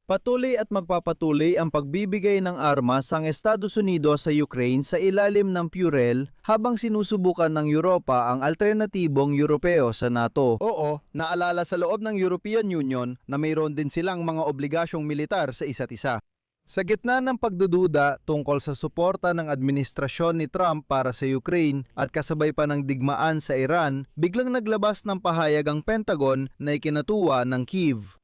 Patuloy at magpapatuloy ang pagbibigay ng armas ng Estados Unidos sa Ukraine sa ilalim ng PUREL habang sinusubukan ng Europa ang alternatibong Europeo sa NATO. Oo, naalala sa loob ng European Union na mayroon din silang mga obligasyong militar sa isa't isa. Sa gitna ng pagdududa tungkol sa suporta ng administrasyon ni Trump para sa Ukraine at kasabay pa ng digmaan sa Iran, biglang naglabas ng pahayag ang Pentagon na ikinatuwa ng Kyiv.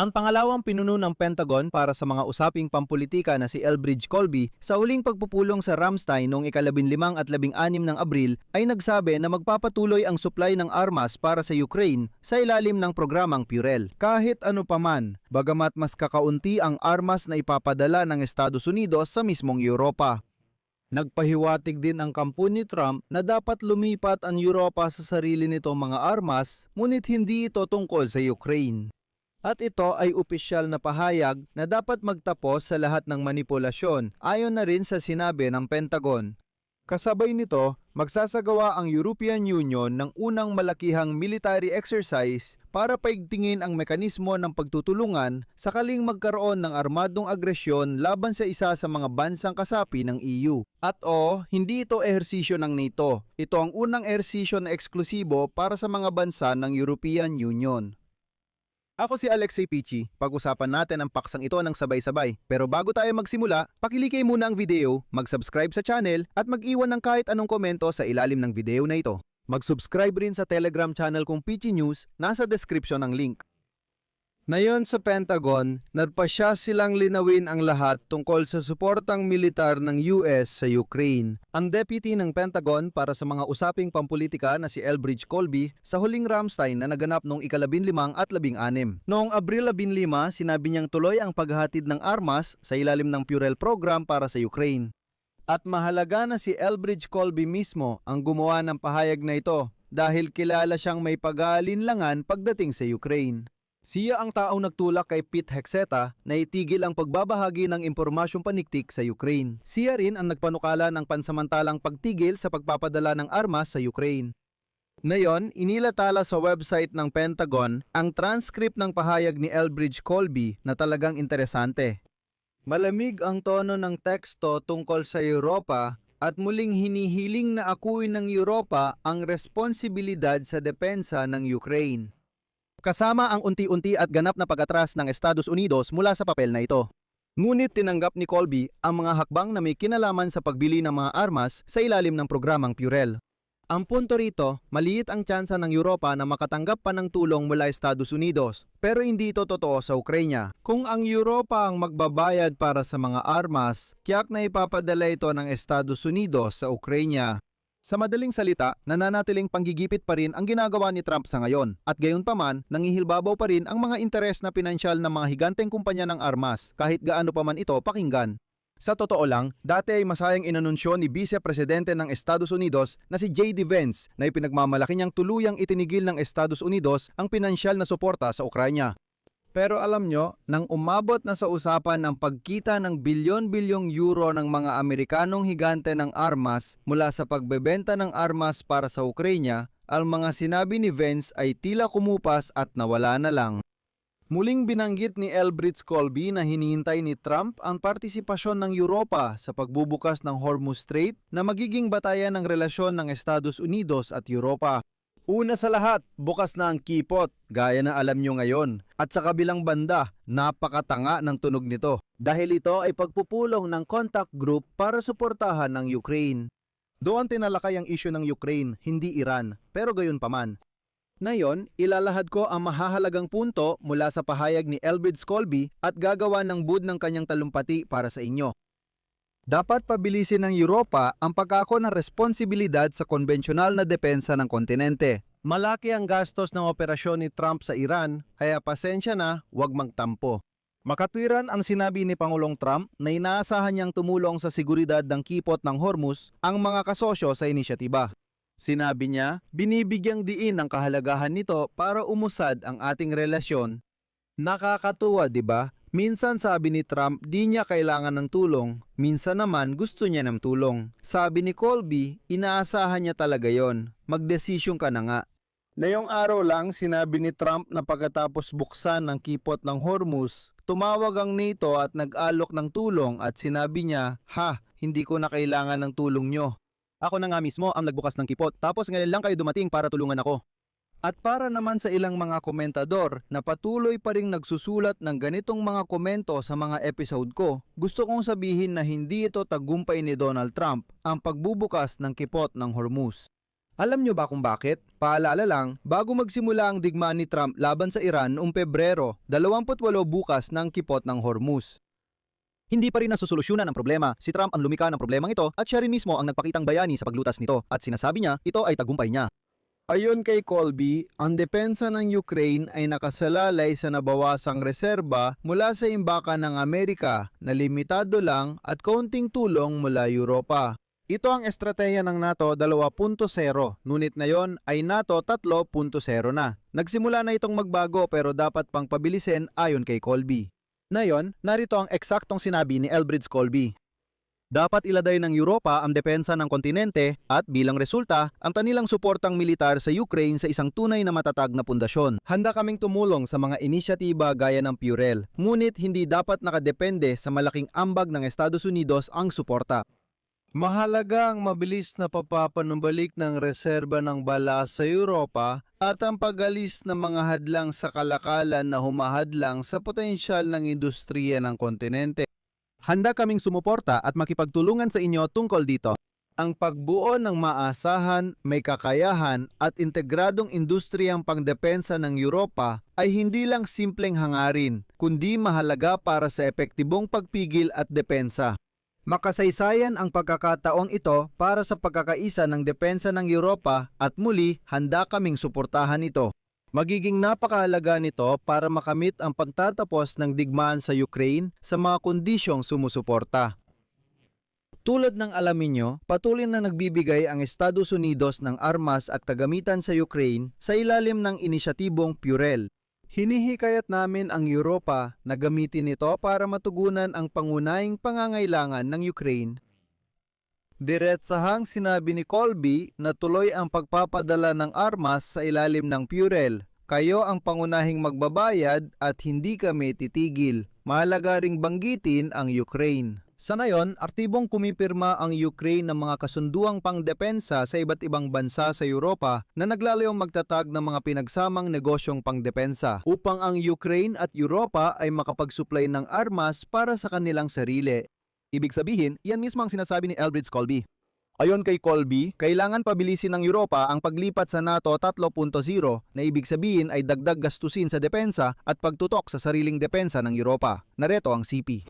Ang pangalawang pinuno ng Pentagon para sa mga usaping pampulitika na si Elbridge Colby sa huling pagpupulong sa Ramstein noong ika-15 at 16 ng Abril ay nagsabi na magpapatuloy ang supply ng armas para sa Ukraine sa ilalim ng programang PUREL. Kahit ano paman, bagamat mas kakaunti ang armas na ipapadala ng Estados Unidos sa mismong Europa. Nagpahiwatig din ang kampo ni Trump na dapat lumipat ang Europa sa sarili nitong mga armas, ngunit hindi ito tungkol sa Ukraine. At ito ay opisyal na pahayag na dapat magtapos sa lahat ng manipulasyon ayon na rin sa sinabi ng Pentagon. Kasabay nito, magsasagawa ang European Union ng unang malakihang military exercise para paigtingin ang mekanismo ng pagtutulungan sakaling magkaroon ng armadong agresyon laban sa isa sa mga bansang kasapi ng EU. At hindi ito ehersisyo ng NATO. Ito ang unang ehersisyo na eksklusibo para sa mga bansa ng European Union. Ako si Alexei Pichi. Pag-usapan natin ang paksang ito ng sabay-sabay. Pero bago tayo magsimula, pakilikay muna ang video, mag-subscribe sa channel at mag-iwan ng kahit anong komento sa ilalim ng video na ito. Mag-subscribe rin sa Telegram channel kong Pichi News, nasa description ng link. Ngayon sa Pentagon, nagpasya silang linawin ang lahat tungkol sa suportang militar ng US sa Ukraine. Ang deputy ng Pentagon para sa mga usaping pampulitika na si Elbridge Colby sa huling Ramstein na naganap noong ika-15 at 16. Noong Abril 15, sinabi niyang tuloy ang paghahatid ng armas sa ilalim ng PUREL program para sa Ukraine. At mahalaga na si Elbridge Colby mismo ang gumawa ng pahayag na ito dahil kilala siyang may pag-aalinlangan pagdating sa Ukraine. Siya ang taong nagtulak kay Pete Hegseth na itigil ang pagbabahagi ng impormasyong paniktik sa Ukraine. Siya rin ang nagpanukala ng pansamantalang pagtigil sa pagpapadala ng armas sa Ukraine. Ngayon, inilatala sa website ng Pentagon ang transcript ng pahayag ni Elbridge Colby na talagang interesante. Malamig ang tono ng teksto tungkol sa Europa at muling hinihiling na akuin ng Europa ang responsibilidad sa depensa ng Ukraine. Kasama ang unti-unti at ganap na pag-atras ng Estados Unidos mula sa papel na ito. Ngunit tinanggap ni Colby ang mga hakbang na may kinalaman sa pagbili ng mga armas sa ilalim ng programang PUREL. Ang punto rito, maliit ang tsansa ng Europa na makatanggap pa ng tulong mula Estados Unidos, pero hindi ito totoo sa Ukraine. Kung ang Europa ang magbabayad para sa mga armas, tiyak na ipapadala ito ng Estados Unidos sa Ukraine. Sa madaling salita, nananatiling panggigipit pa rin ang ginagawa ni Trump sa ngayon at gayunpaman nangihilbabaw pa rin ang mga interes na pinansyal ng mga higanteng kumpanya ng armas kahit gaano pa man ito pakinggan. Sa totoo lang, dati ay masayang inanunsyo ni Vice Presidente ng Estados Unidos na si J.D. Vance na ipinagmamalaki niyang tuluyang itinigil ng Estados Unidos ang pinansyal na suporta sa Ukraine. Pero alam nyo, nang umabot na sa usapan ng pagkita ng bilyon-bilyong euro ng mga Amerikanong higante ng armas mula sa pagbebenta ng armas para sa Ukraine, ang mga sinabi ni Vance ay tila kumupas at nawala na lang. Muling binanggit ni Elbridge Colby na hinihintay ni Trump ang partisipasyon ng Europa sa pagbubukas ng Hormuz Strait na magiging batayan ng relasyon ng Estados Unidos at Europa. Una sa lahat, bukas na ang kipot, gaya na alam nyo ngayon. At sa kabilang banda, napakatanga ng tunog nito. Dahil ito ay pagpupulong ng contact group para suportahan ng Ukraine. Doon tinalakay ang isyu ng Ukraine, hindi Iran, pero gayon paman. Ngayon, ilalahad ko ang mahahalagang punto mula sa pahayag ni Elbridge Colby at gagawa ng bud ng kanyang talumpati para sa inyo. Dapat pabilisin ng Europa ang pagkako ng responsibilidad sa konbensyonal na depensa ng kontinente. Malaki ang gastos ng operasyon ni Trump sa Iran, kaya pasensya na, huwag magtampo. Makatwiran ang sinabi ni Pangulong Trump na inaasahan niyang tumulong sa seguridad ng kipot ng Hormuz ang mga kasosyo sa inisyatiba. Sinabi niya, binibigyang diin ang kahalagahan nito para umusad ang ating relasyon. Nakakatuwa, di ba? Minsan sabi ni Trump di niya kailangan ng tulong, minsan naman gusto niya ng tulong. Sabi ni Colby, inaasahan niya talaga yon. Magdesisyon ka na nga. Ngayong araw lang sinabi ni Trump na pagkatapos buksan ng kipot ng Hormuz, tumawag ang NATO at nag-alok ng tulong at sinabi niya, hindi ko na kailangan ng tulong nyo. Ako na nga mismo ang nagbukas ng kipot tapos ngayon lang kayo dumating para tulungan ako. At para naman sa ilang mga komentador na patuloy pa ring nagsusulat ng ganitong mga komento sa mga episode ko, gusto kong sabihin na hindi ito tagumpay ni Donald Trump ang pagbubukas ng kipot ng Hormuz. Alam nyo ba kung bakit? Paalala lang, bago magsimula ang digmaan ni Trump laban sa Iran noong Pebrero, 28 bukas ng kipot ng Hormuz. Hindi pa rin nasusolusyunan ang problema. Si Trump ang lumika ng problemang ito at siya rin mismo ang nagpakitang bayani sa paglutas nito at sinasabi niya ito ay tagumpay niya. Ayon kay Colby, ang depensa ng Ukraine ay nakasalalay sa nabawasang reserba mula sa imbakan ng Amerika na limitado lang at kaunting tulong mula Europa. Ito ang estratehiya ng NATO 2.0, ngunit ngayon ay NATO 3.0 na. Nagsimula na itong magbago pero dapat pang pabilisin ayon kay Colby. Ngayon, narito ang eksaktong sinabi ni Elbridge Colby. Dapat iladay ng Europa ang depensa ng kontinente at bilang resulta, ang kanilang suportang militar sa Ukraine sa isang tunay na matatag na pundasyon. Handa kaming tumulong sa mga inisyatiba gaya ng Purell, ngunit hindi dapat nakadepende sa malaking ambag ng Estados Unidos ang suporta. Mahalaga ang mabilis na papapanumbalik ng reserba ng bala sa Europa at ang pag-alis ng mga hadlang sa kalakalan na humahadlang sa potensyal ng industriya ng kontinente. Handa kaming sumuporta at makipagtulungan sa inyo tungkol dito. Ang pagbuo ng maasahan, may kakayahan at integradong industriyang pangdepensa ng Europa ay hindi lang simpleng hangarin, kundi mahalaga para sa epektibong pagpigil at depensa. Makasaysayan ang pagkakataong ito para sa pagkakaisa ng depensa ng Europa at muli handa kaming suportahan ito. Magiging napakahalaga nito para makamit ang pagtatapos ng digmaan sa Ukraine sa mga kondisyong sumusuporta. Tulad ng alam ninyo, patuloy na nagbibigay ang Estados Unidos ng armas at kagamitan sa Ukraine sa ilalim ng inisyatibong Purell. Hinihikayat namin ang Europa na gamitin ito para matugunan ang pangunahing pangangailangan ng Ukraine. Diretsahang sinabi ni Colby na tuloy ang pagpapadala ng armas sa ilalim ng Purell. Kayo ang pangunahing magbabayad at hindi kami titigil. Mahalaga ring banggitin ang Ukraine. Sa ngayon, aktibong kumipirma ang Ukraine ng mga kasunduang pangdepensa sa iba't ibang bansa sa Europa na naglalayong magtatag ng mga pinagsamang negosyong pangdepensa upang ang Ukraine at Europa ay makapagsupply ng armas para sa kanilang sarili. Ibig sabihin, iyan mismo ang sinasabi ni Elbridge Colby. Ayon kay Colby, kailangan pabilisin ng Europa ang paglipat sa NATO 3.0 na ibig sabihin ay dagdag gastusin sa depensa at pagtutok sa sariling depensa ng Europa. Narito ang CP.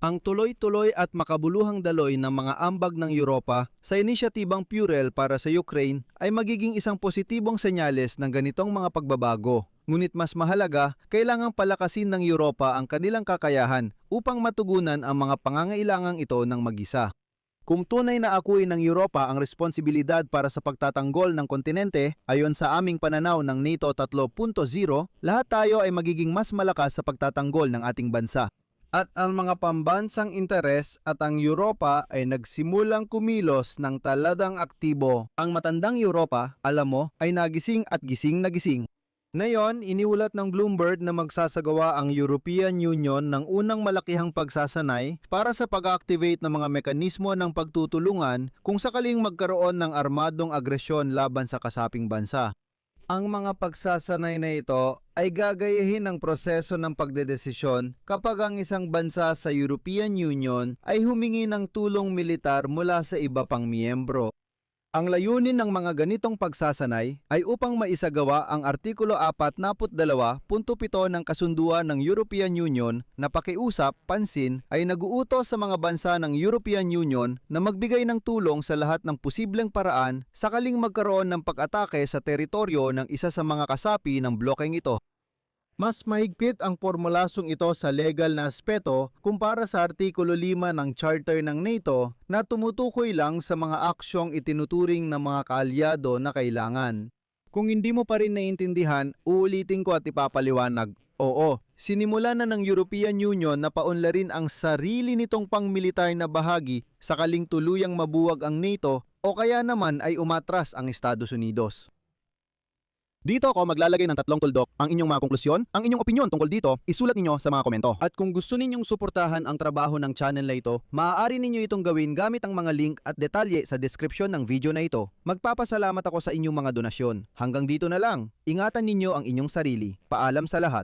Ang tuloy-tuloy at makabuluhang daloy ng mga ambag ng Europa sa inisyatibang Purell para sa Ukraine ay magiging isang positibong senyales ng ganitong mga pagbabago. Ngunit mas mahalaga, kailangang palakasin ng Europa ang kanilang kakayahan upang matugunan ang mga pangangailangang ito ng mag-isa. Kung tunay na akuin ng Europa ang responsibilidad para sa pagtatanggol ng kontinente, ayon sa aming pananaw ng NATO 3.0, lahat tayo ay magiging mas malakas sa pagtatanggol ng ating bansa. At ang mga pambansang interes at ang Europa ay nagsimulang kumilos ng taladang aktibo. Ang matandang Europa, alam mo, ay nagising at gising na gising. Ngayon, iniulat ng Bloomberg na magsasagawa ang European Union ng unang malakihang pagsasanay para sa pag-activate ng mga mekanismo ng pagtutulungan kung sakaling magkaroon ng armadong agresyon laban sa kasaping bansa. Ang mga pagsasanay na ito ay gagayahin ang proseso ng pagdedesisyon kapag ang isang bansa sa European Union ay humingi ng tulong militar mula sa iba pang miyembro. Ang layunin ng mga ganitong pagsasanay ay upang maisagawa ang Artikulo 42.7 ng Kasunduan ng European Union na pakiusap, pansin, ay naguutos sa mga bansa ng European Union na magbigay ng tulong sa lahat ng posibleng paraan sakaling magkaroon ng pag-atake sa teritoryo ng isa sa mga kasapi ng blokeng ito. Mas mahigpit ang formulasong ito sa legal na aspeto kumpara sa Artikulo 5 ng Charter ng NATO na tumutukoy lang sa mga aksyong itinuturing ng mga kaalyado na kailangan. Kung hindi mo pa rin naiintindihan, uulitin ko at ipapaliwanag. Oo, sinimula na ng European Union na paunlarin ang sarili nitong pangmilitar na bahagi sakaling tuluyang mabuwag ang NATO o kaya naman ay umatras ang Estados Unidos. Dito ako maglalagay ng 3 tuldok. Ang inyong mga konklusyon, ang inyong opinyon tungkol dito, isulat ninyo sa mga komento. At kung gusto ninyong suportahan ang trabaho ng channel na ito, maaari ninyo itong gawin gamit ang mga link at detalye sa description ng video na ito. Magpapasalamat ako sa inyong mga donasyon. Hanggang dito na lang. Ingatan ninyo ang inyong sarili. Paalam sa lahat.